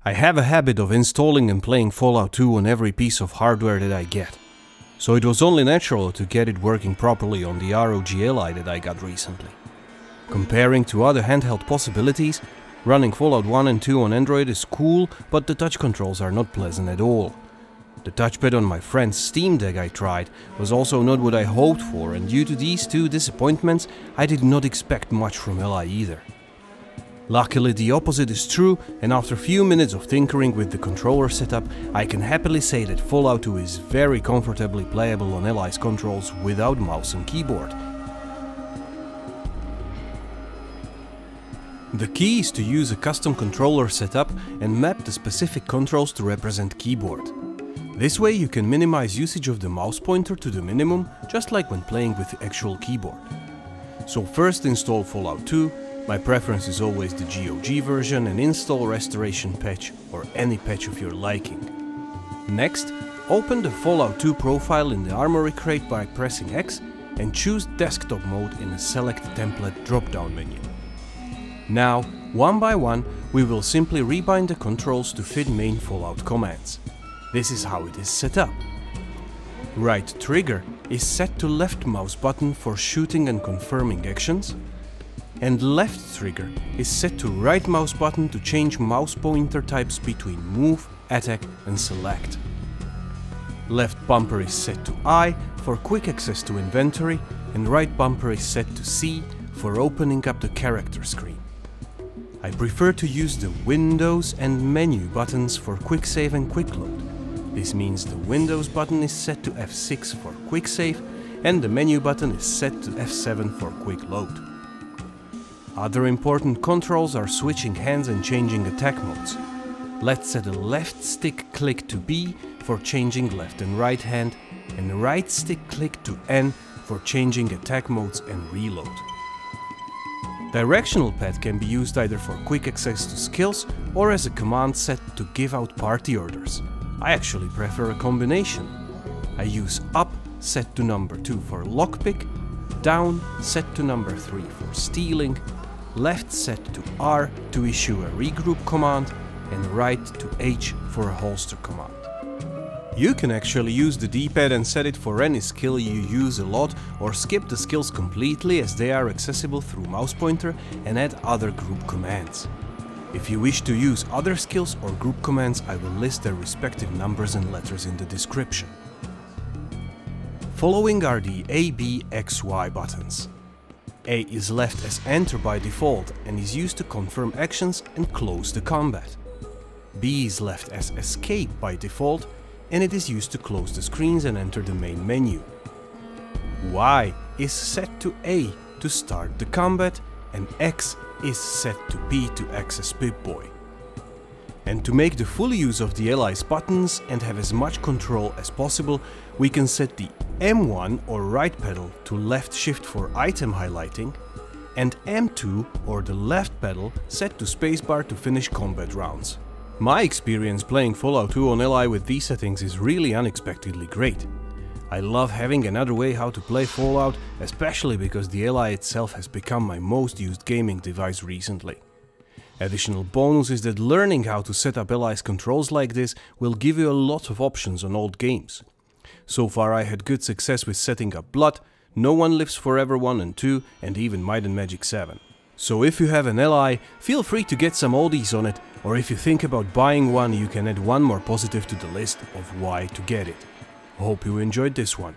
I have a habit of installing and playing Fallout 2 on every piece of hardware that I get, so it was only natural to get it working properly on the ROG Ally that I got recently. Comparing to other handheld possibilities, running Fallout 1 and 2 on Android is cool, but the touch controls are not pleasant at all. The touchpad on my friend's Steam Deck I tried was also not what I hoped for, and due to these two disappointments I did not expect much from Ally either. Luckily the opposite is true, and after a few minutes of tinkering with the controller setup, I can happily say that Fallout 2 is very comfortably playable on Ally's controls without mouse and keyboard. The key is to use a custom controller setup and map the specific controls to represent keyboard. This way you can minimize usage of the mouse pointer to the minimum, just like when playing with the actual keyboard. So first install Fallout 2, my preference is always the GOG version, and install Restoration Patch or any patch of your liking. Next, open the Fallout 2 profile in the Armory crate by pressing X and choose Desktop mode in the Select Template drop-down menu. Now, one by one, we will simply rebind the controls to fit main Fallout commands. This is how it is set up. Right trigger is set to left mouse button for shooting and confirming actions, and left trigger is set to right mouse button to change mouse pointer types between move, attack and select. Left bumper is set to I for quick access to inventory, and right bumper is set to C for opening up the character screen. I prefer to use the Windows and menu buttons for quick save and quick load. This means the Windows button is set to F6 for quick save and the menu button is set to F7 for quick load. Other important controls are switching hands and changing attack modes. Let's set a left stick click to B for changing left and right hand, and right stick click to N for changing attack modes and reload. Directional pad can be used either for quick access to skills or as a command set to give out party orders. I actually prefer a combination. I use up set to number 2 for lockpick, down set to number 3 for stealing, left set to R to issue a regroup command, and right to H for a holster command. You can actually use the D-pad and set it for any skill you use a lot, or skip the skills completely as they are accessible through mouse pointer, and add other group commands. If you wish to use other skills or group commands, I will list their respective numbers and letters in the description. Following are the A, B, X, Y buttons. A is left as enter by default and is used to confirm actions and close the combat. B is left as escape by default and it is used to close the screens and enter the main menu. Y is set to A to start the combat, and X is set to B to access Pip-Boy. And to make the full use of the Ally's buttons and have as much control as possible, we can set the M1 or right pedal to left shift for item highlighting, and M2 or the left pedal set to spacebar to finish combat rounds. My experience playing Fallout 2 on Ally with these settings is really unexpectedly great. I love having another way how to play Fallout, especially because the Ally itself has become my most used gaming device recently. Additional bonus is that learning how to set up Ally's controls like this will give you a lot of options on old games. So far I had good success with setting up Blood, No One Lives Forever 1 and 2, and even Might and Magic 7. So if you have an Ally, feel free to get some oldies on it, or if you think about buying one, you can add one more positive to the list of why to get it. Hope you enjoyed this one.